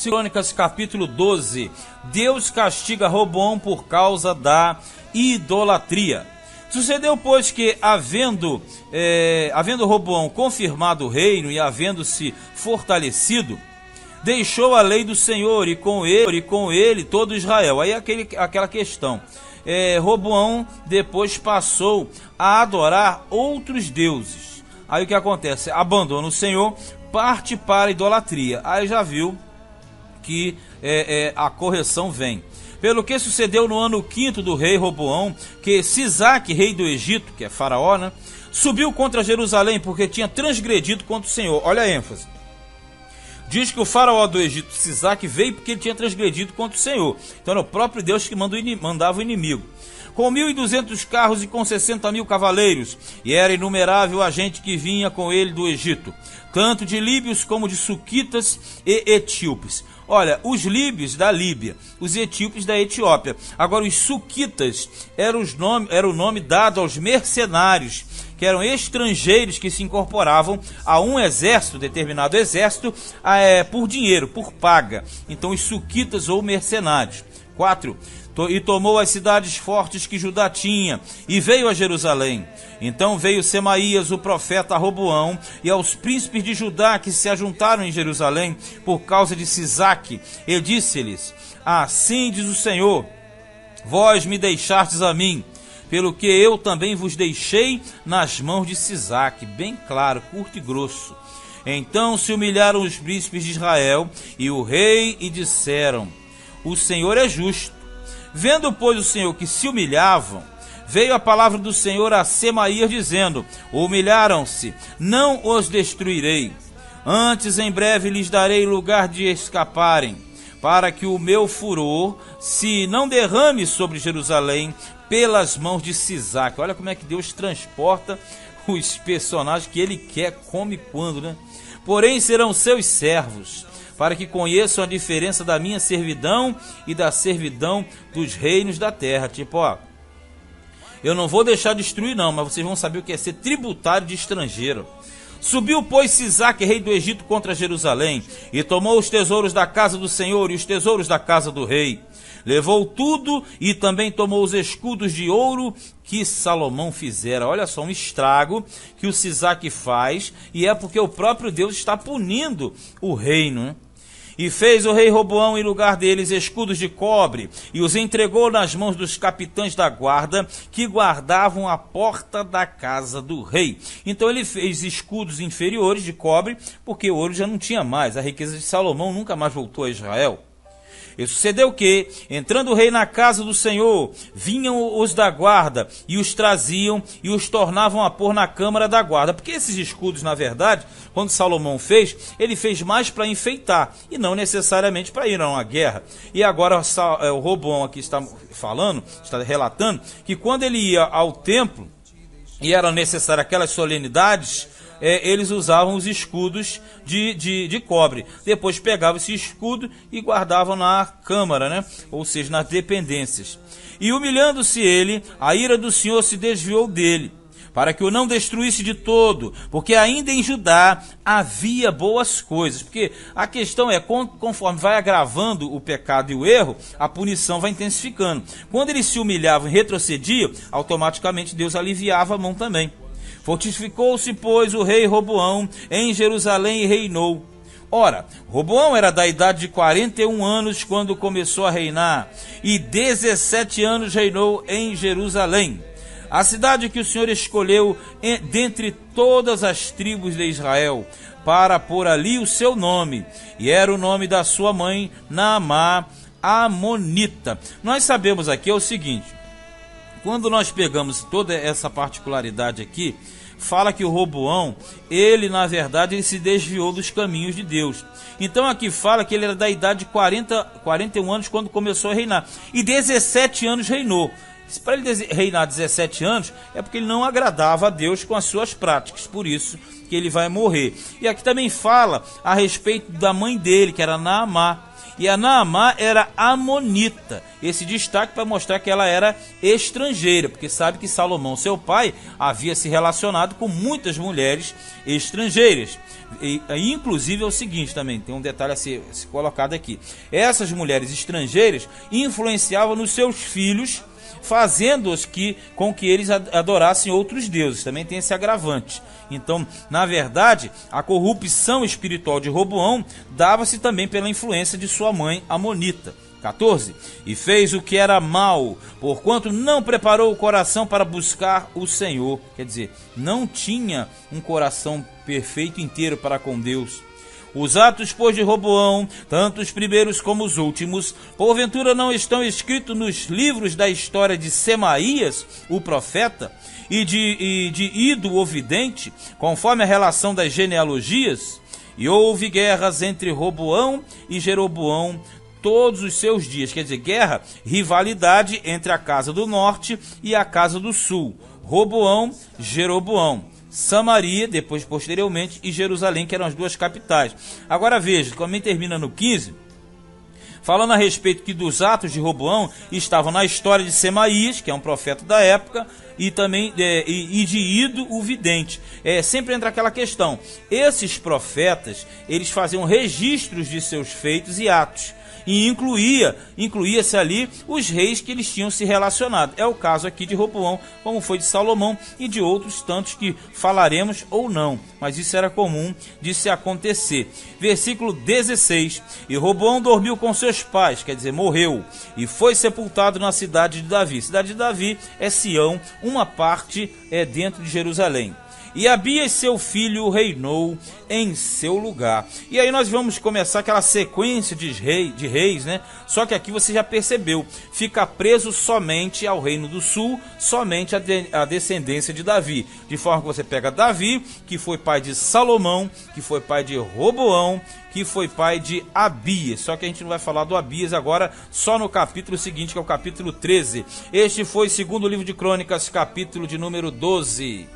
Crônicas capítulo 12. Deus castiga Roboão por causa da idolatria. Sucedeu, pois, que havendo Roboão confirmado o reino e havendo-se fortalecido, deixou a lei do Senhor e com ele todo Israel. Aí aquela questão. Roboão depois passou a adorar outros deuses. Aí o que acontece? Abandona o Senhor, parte para a idolatria. Aí já viu que a correção vem. Pelo que sucedeu no ano 5º do rei Roboão, que Sisaque, rei do Egito, que é faraó, né, subiu contra Jerusalém porque tinha transgredido contra o Senhor. Olha a ênfase. Diz que o faraó do Egito, Sisaque, veio porque ele tinha transgredido contra o Senhor. Então era o próprio Deus que mandava o inimigo. Com 1.200 carros e com 60.000 cavaleiros, e era inumerável a gente que vinha com ele do Egito, tanto de líbios como de suquitas e etíopes. Olha, os líbios da Líbia, os etíopes da Etiópia. Agora, os suquitas era o nome dado aos mercenários, que eram estrangeiros que se incorporavam a um exército, determinado exército, por dinheiro, por paga. Então, os suquitas ou mercenários. 4. E tomou as cidades fortes que Judá tinha, e veio a Jerusalém. Então veio Semaías, o profeta, a Roboão, e aos príncipes de Judá que se ajuntaram em Jerusalém, por causa de Sisaque, e disse-lhes: assim diz o Senhor, vós me deixastes a mim, pelo que eu também vos deixei nas mãos de Sisaque. Bem claro, curto e grosso. Então se humilharam os príncipes de Israel e o rei, e disseram: o Senhor é justo. Vendo, pois, o Senhor que se humilhavam, veio a palavra do Senhor a Semaías, dizendo: humilharam-se, não os destruirei. Antes, em breve, lhes darei lugar de escaparem, para que o meu furor se não derrame sobre Jerusalém pelas mãos de Sisaque. Olha como é que Deus transporta os personagens que ele quer, come quando, né? Porém, serão seus servos, para que conheçam a diferença da minha servidão e da servidão dos reinos da terra. Tipo, eu não vou deixar destruir não, mas vocês vão saber o que é ser tributário de estrangeiro. Subiu, pois, Sisaque, rei do Egito, contra Jerusalém, e tomou os tesouros da casa do Senhor e os tesouros da casa do rei. Levou tudo e também tomou os escudos de ouro que Salomão fizera. Olha só, um estrago que o Sisaque faz, e é porque o próprio Deus está punindo o reino, né? E fez o rei Roboão em lugar deles escudos de cobre, e os entregou nas mãos dos capitães da guarda, que guardavam a porta da casa do rei. Então ele fez escudos inferiores de cobre, porque o ouro já não tinha mais. A riqueza de Salomão nunca mais voltou a Israel. E sucedeu que, entrando o rei na casa do Senhor, vinham os da guarda, e os traziam, e os tornavam a pôr na câmara da guarda. Porque esses escudos, na verdade, quando Salomão fez, ele fez mais para enfeitar, e não necessariamente para ir a uma guerra. E agora o Roboão aqui está relatando, que quando ele ia ao templo, e eram necessárias aquelas solenidades, eles usavam os escudos de cobre. Depois pegavam esse escudo e guardavam na câmara, né? Ou seja, nas dependências. E humilhando-se ele, a ira do Senhor se desviou dele, para que o não destruísse de todo, porque ainda em Judá havia boas coisas. Porque a questão é, conforme vai agravando o pecado e o erro, a punição vai intensificando. Quando eles se humilhavam e retrocediam, automaticamente Deus aliviava a mão também. Fortificou-se, pois, o rei Roboão em Jerusalém e reinou. Ora, Roboão era da idade de 41 anos quando começou a reinar, e 17 anos reinou em Jerusalém, a cidade que o Senhor escolheu dentre todas as tribos de Israel, para pôr ali o seu nome, e era o nome da sua mãe, Naamá, Amonita. Nós sabemos aqui o seguinte: quando nós pegamos toda essa particularidade aqui, fala que o Roboão, ele na verdade ele se desviou dos caminhos de Deus. Então aqui fala que ele era da idade de 41 anos quando começou a reinar, e 17 anos reinou. Para ele reinar 17 anos, é porque ele não agradava a Deus com as suas práticas, por isso que ele vai morrer. E aqui também fala a respeito da mãe dele, que era Naamá. E a Naamá era amonita. Esse destaque para mostrar que ela era estrangeira, porque sabe que Salomão, seu pai, havia se relacionado com muitas mulheres estrangeiras. E inclusive é o seguinte também, tem um detalhe a ser colocado aqui. Essas mulheres estrangeiras influenciavam nos seus filhos, fazendo-os com que eles adorassem outros deuses. Também tem esse agravante. Então, na verdade, a corrupção espiritual de Roboão dava-se também pela influência de sua mãe amonita. 14. E fez o que era mal, porquanto não preparou o coração para buscar o Senhor. Quer dizer, não tinha um coração perfeito inteiro para com Deus. Os atos, pois, de Roboão, tanto os primeiros como os últimos, porventura não estão escritos nos livros da história de Semaías, o profeta, e de Ido, o vidente, conforme a relação das genealogias? E houve guerras entre Roboão e Jeroboão todos os seus dias. Quer dizer, guerra, rivalidade entre a casa do norte e a casa do sul. Roboão, Jeroboão. Samaria, depois posteriormente, e Jerusalém, que eram as duas capitais. Agora veja, também termina no 15, falando a respeito que dos atos de Roboão estavam na história de Semaías, que é um profeta da época, e também e de Ido, o vidente. Sempre entra aquela questão, esses profetas, eles faziam registros de seus feitos e atos, e incluía-se ali os reis que eles tinham se relacionado. É o caso aqui de Roboão, como foi de Salomão e de outros tantos que falaremos ou não, mas isso era comum de se acontecer. Versículo 16, e Roboão dormiu com seus pais, quer dizer, morreu, e foi sepultado na cidade de Davi. Cidade de Davi é Sião, uma parte é dentro de Jerusalém. E Abias, seu filho, reinou em seu lugar. E aí nós vamos começar aquela sequência de reis, né? Só que aqui você já percebeu, fica preso somente ao reino do sul, somente a descendência de Davi. De forma que você pega Davi, que foi pai de Salomão, que foi pai de Roboão, que foi pai de Abias. Só que a gente não vai falar do Abias agora, só no capítulo seguinte, que é o capítulo 13. Este foi, segundo o livro de Crônicas, capítulo de número 12.